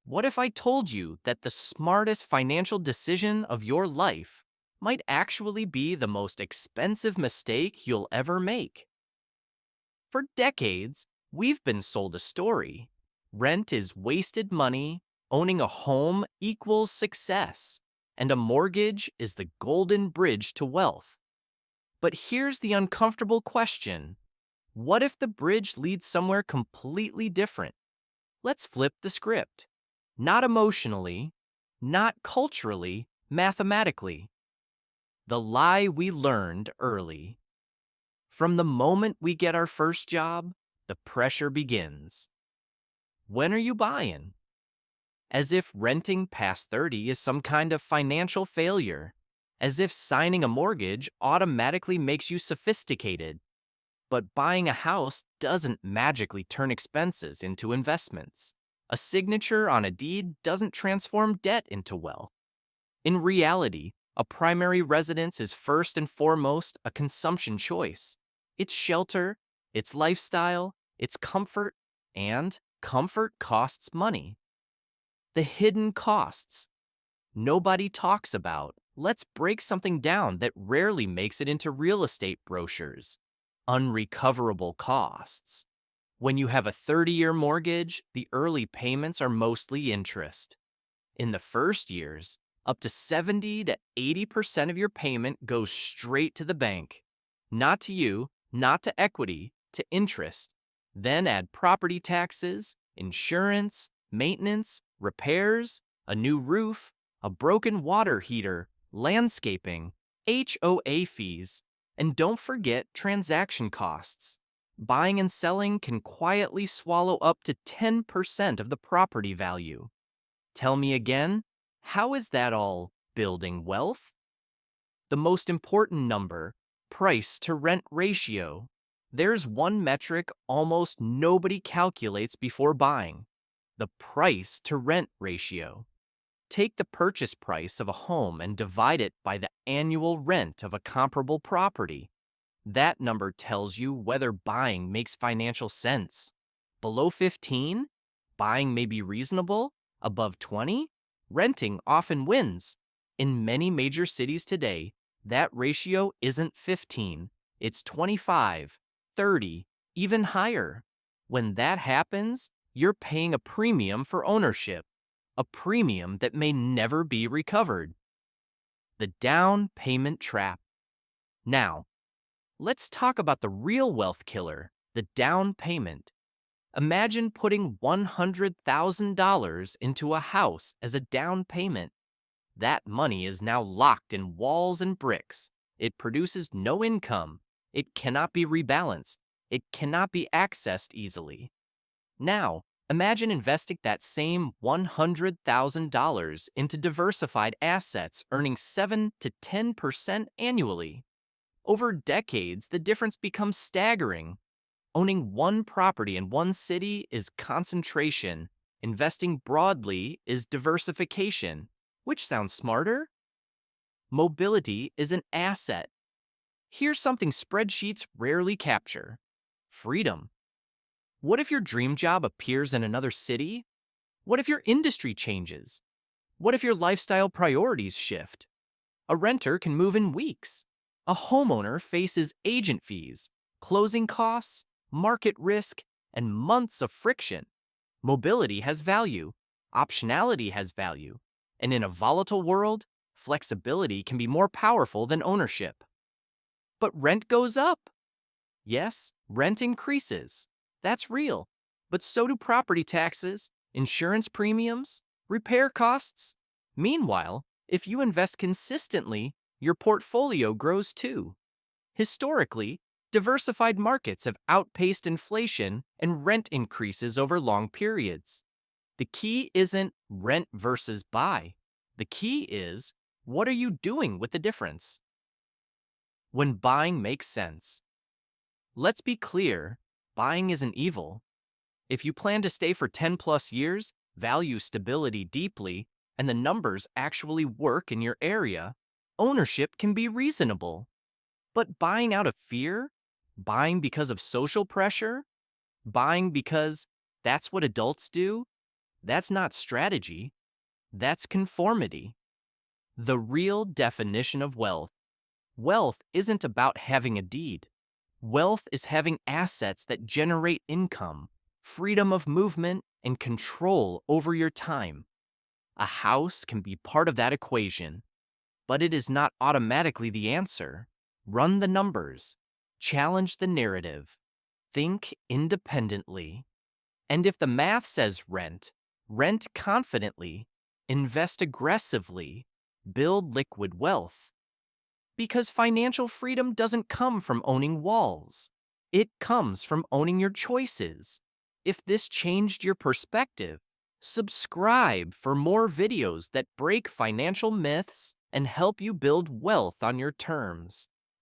What if I told you that the smartest financial decision of your life might actually be the most expensive mistake you'll ever make? For decades, we've been sold a story. Rent is wasted money, owning a home equals success, and a mortgage is the golden bridge to wealth. But here's the uncomfortable question. What if the bridge leads somewhere completely different? Let's flip the script. Not emotionally, not culturally, mathematically. The lie we learned early. From the moment we get our first job, the pressure begins. When are you buying? As if renting past 30 is some kind of financial failure. As if signing a mortgage automatically makes you sophisticated. But buying a house doesn't magically turn expenses into investments. A signature on a deed doesn't transform debt into wealth. In reality, a primary residence is first and foremost a consumption choice. It's shelter, it's lifestyle, it's comfort, and comfort costs money. The hidden costs nobody talks about. Let's break something down that rarely makes it into real estate brochures. Unrecoverable costs. When you have a 30-year mortgage, the early payments are mostly interest. In the first years, up to 70 to 80% of your payment goes straight to the bank. Not to you, not to equity, to interest. Then add property taxes, insurance, maintenance, repairs, a new roof, a broken water heater, landscaping, HOA fees, and don't forget transaction costs. Buying and selling can quietly swallow up to 10% of the property value. Tell me again, how is that all building wealth? The most important number, price to rent ratio. There's one metric almost nobody calculates before buying, the price to rent ratio. Take the purchase price of a home and divide it by the annual rent of a comparable property. That number tells you whether buying makes financial sense. Below 15, buying may be reasonable. Above 20, renting often wins. In many major cities today, that ratio isn't 15, it's 25, 30, even higher. When that happens, you're paying a premium for ownership, a premium that may never be recovered. The down payment trap. Now, let's talk about the real wealth killer, the down payment. Imagine putting $100,000 into a house as a down payment. That money is now locked in walls and bricks. It produces no income. It cannot be rebalanced. It cannot be accessed easily. Now, imagine investing that same $100,000 into diversified assets earning 7 to 10% annually. Over decades, the difference becomes staggering. Owning one property in one city is concentration. Investing broadly is diversification. Which sounds smarter? Mobility is an asset. Here's something spreadsheets rarely capture. Freedom. What if your dream job appears in another city? What if your industry changes? What if your lifestyle priorities shift? A renter can move in weeks. A homeowner faces agent fees, closing costs, market risk, and months of friction. Mobility has value. Optionality has value. And in a volatile world, flexibility can be more powerful than ownership. But rent goes up. Yes, rent increases. That's real. But so do property taxes, insurance premiums, repair costs. Meanwhile, if you invest consistently, your portfolio grows too. Historically, diversified markets have outpaced inflation and rent increases over long periods. The key isn't rent versus buy. The key is, what are you doing with the difference? When buying makes sense. Let's be clear, buying isn't evil. If you plan to stay for 10 plus years, value stability deeply, and the numbers actually work in your area, ownership can be reasonable. But buying out of fear, buying because of social pressure, buying because that's what adults do, That's not strategy, that's conformity. The real definition of wealth. Wealth isn't about having a deed. Wealth is having assets that generate income, freedom of movement, and control over your time. A house can be part of that equation, but it is not automatically the answer. Run the numbers, challenge the narrative, think independently. And if the math says rent, rent confidently, invest aggressively, build liquid wealth. Because financial freedom doesn't come from owning walls. It comes from owning your choices. If this changed your perspective, subscribe for more videos that break financial myths and help you build wealth on your terms.